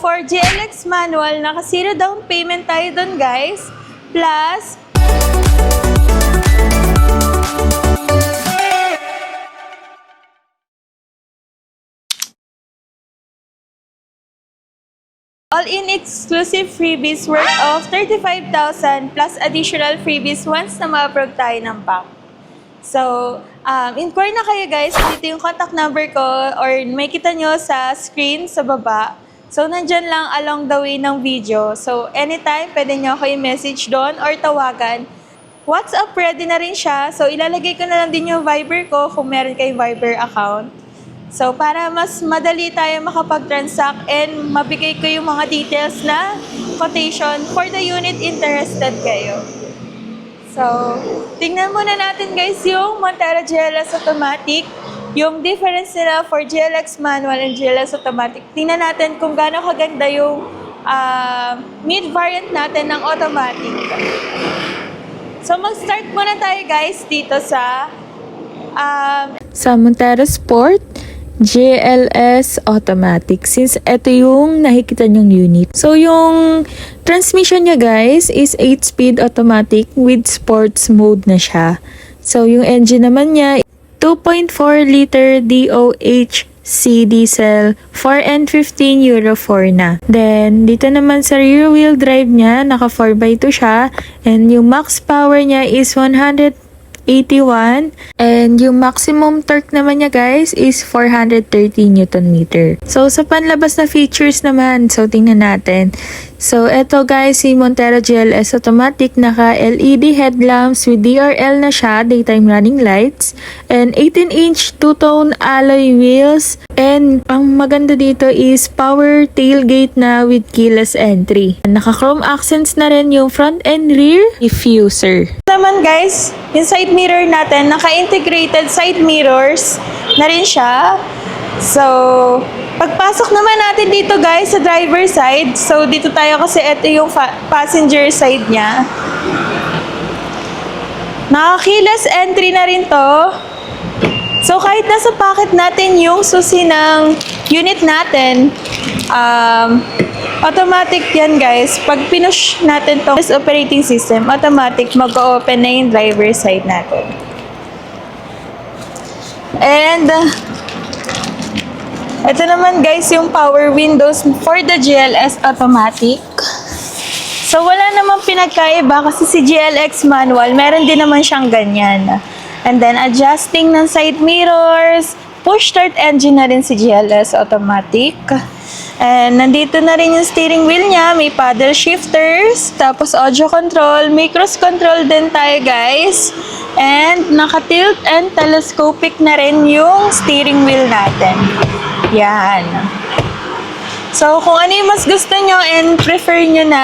for GLX manual, naka zero down payment tayo dun guys. Plus, all-in exclusive freebies worth of 35,000 plus additional freebies once na ma-approve tayo ng bank. So, inquire na kayo guys. Dito yung contact number ko or may kita nyo sa screen sa baba. So, nandyan lang along the way ng video. So, anytime, pwede nyo ako i-message doon or tawagan. WhatsApp ready na rin siya. So, ilalagay ko na lang din yung Viber ko kung meron kayong Viber account. So, para mas madali tayo makapag-transact and mabigay ko yung mga details na quotation for the unit interested kayo. So, tingnan muna natin guys yung Montero GLS Automatic, yung difference nila for GLX manual and GLS Automatic. Tingnan natin kung gaano kaganda yung mid-variant natin ng automatic. So, mag-start muna tayo guys dito sa Montero Sport GLS Automatic, since ito yung nakikita nyong unit. So, yung transmission niya guys is 8-speed automatic with sports mode na siya. So, yung engine naman niya 2.4 liter DOHC diesel 4N15 Euro 4 na. Then, dito naman sa rear wheel drive niya, naka 4x2 siya. And yung max power niya is 181. And yung maximum torque naman niya guys is 430 Newton meter. So sa panlabas na features naman, so tingnan natin. So eto guys, si Montero GLS Automatic, naka LED headlamps with DRL na siya, daytime running lights, and 18-inch two-tone alloy wheels. And ang maganda dito is power tailgate na with keyless entry. Naka chrome accents na rin yung front and rear diffuser. naman guys, yung side mirror natin, naka-integrated side mirrors na rin siya. So, pagpasok naman natin dito guys sa driver side, so dito tayo kasi ito yung passenger side niya. Naka-keyless entry na rin to. So, kahit nasa pocket natin yung susi ng unit natin, automatic yan guys. Pag pinush natin tong operating system, automatic mag-open na yung driver side natin. And ito naman guys yung power windows for the GLS automatic. So wala namang pinagkaiba kasi si GLX manual, meron din naman siyang ganyan. And then adjusting ng side mirrors, push start engine na rin si GLS automatic. And nandito na rin yung steering wheel niya, may paddle shifters, tapos audio control, may cruise control din tayo guys. And naka-tilt and telescopic na rin yung steering wheel natin. Yan. So kung ano yung mas gusto nyo and prefer nyo na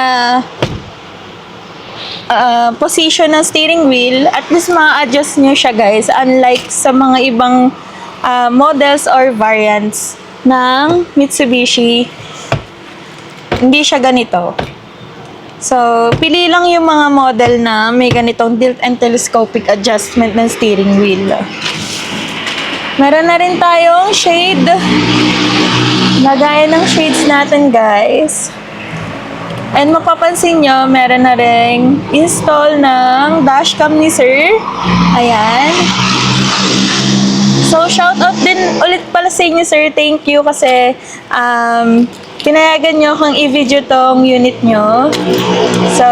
position ng steering wheel, at least ma-adjust nyo siya guys, unlike sa mga ibang models or variants ng Mitsubishi, hindi siya ganito. So, pili lang yung mga model na may ganitong tilt and telescopic adjustment ng steering wheel. Meron na rin tayong shade. Lagay ng shades natin guys. And mapapansin nyo, meron na ring install ng dashcam ni sir. Ayan. So, shoutout din ulit pala sa inyo, sir. Thank you kasi pinayagan nyo kung i-video tong unit nyo. So,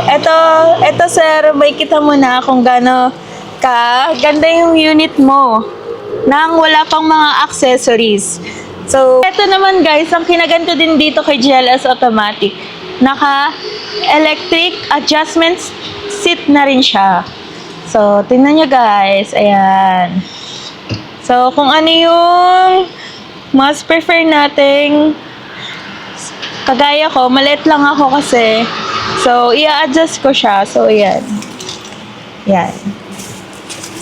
eto sir, may kita mo na kung gaano ganda yung unit mo nang wala pang mga accessories. So, eto naman guys, ang kinaganto din dito kay GLS Automatic, naka-electric adjustment seat na rin siya. So, tingnan nyo guys. Ayan. So, kung ano yung mas prefer nating, kagaya ko, maliit lang ako kasi. So, i-adjust ko siya. So, ayan. Yan.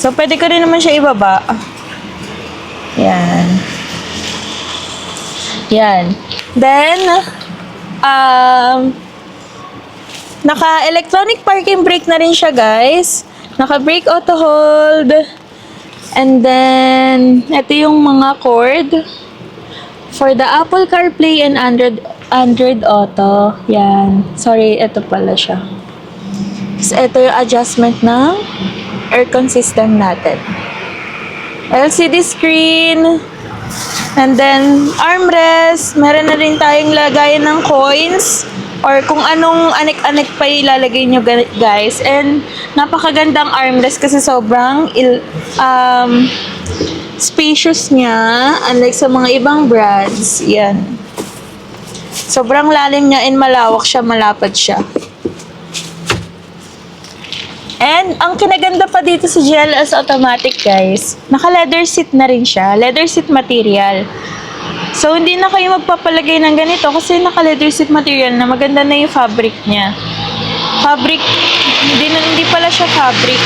So, pwede ko rin naman siya ibaba. Yan. Yan. Then, naka-electronic parking brake na rin siya, guys. Naka-brake auto hold. And then, ito yung mga cord. For the Apple CarPlay and Android Auto, yan. Sorry, ito pala siya. So, ito yung adjustment ng aircon system natin. LCD screen, and then armrest. Meron na rin tayong lagayan ng coins or kung anong anik-anik pa ilalagay nyo guys. And napakagandang armrest kasi sobrang spacious niya, unlike sa mga ibang brands. Yan. Sobrang lalim niya and malawak siya, malapad siya. And ang kinaganda pa dito sa GLS Automatic guys, naka-leather seat na rin siya. Leather seat material. So, hindi na kayo magpapalagay ng ganito kasi naka-leather seat material na maganda na yung fabric niya. Fabric, hindi pala siya fabric.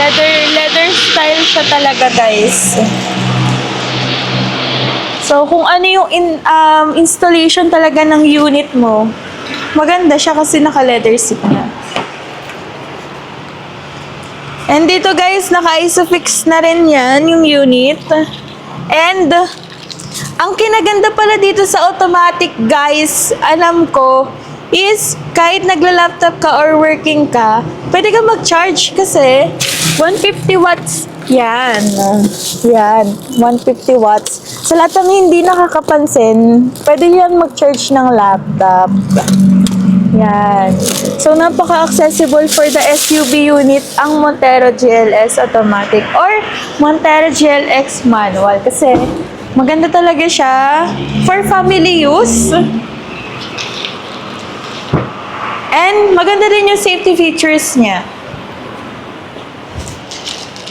Leather style siya talaga guys. So, kung ano yung installation talaga ng unit mo, maganda siya kasi naka-leather seat na. And dito guys, naka-isofix na rin yan yung unit. And, ang kinaganda pala dito sa automatic guys, alam ko, is kahit nagla-laptop ka or working ka, pwede ka mag-charge kasi 150 watts yan. Yan, 150 watts. Sa lahat ng hindi nakakapansin, pwede yan mag-charge ng laptop. Yan. So, napaka-accessible for the SUV unit ang Montero GLS Automatic or Montero GLX Manual kasi maganda talaga siya for family use. And maganda din yung safety features niya.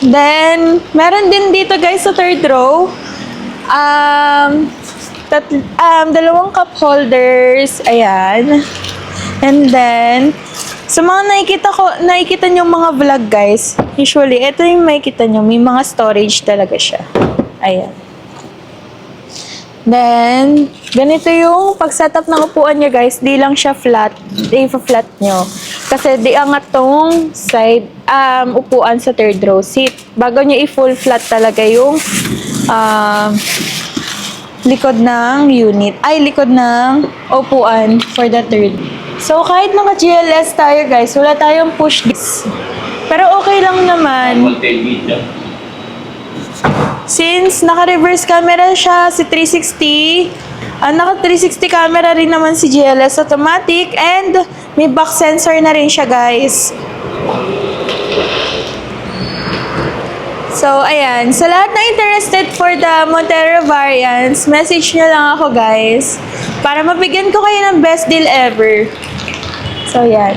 Then, meron din dito guys sa third row, dalawang cup holders, ayan. And then, sa mga nakikita nyo mga vlog guys, usually, ito yung makikita nyo, may mga storage talaga siya. Ayan. Then, ganito yung pag-setup ng upuan niya guys, di lang siya flat, i-flat nyo. Kasi di angat tong side, upuan sa third row seat. Bago nyo i-full flat talaga yung likod ng unit, likod ng upuan for the third. So, kahit naka-GLS tayo guys, wala tayong push this. Pero okay lang naman. Since naka-reverse camera siya si 360, naka-360 camera rin naman si GLS Automatic and may back sensor na rin siya guys. So, ayan. Sa lahat na interested for the Montero variants, message nyo lang ako guys para mabigyan ko kayo ng best deal ever. So, yan.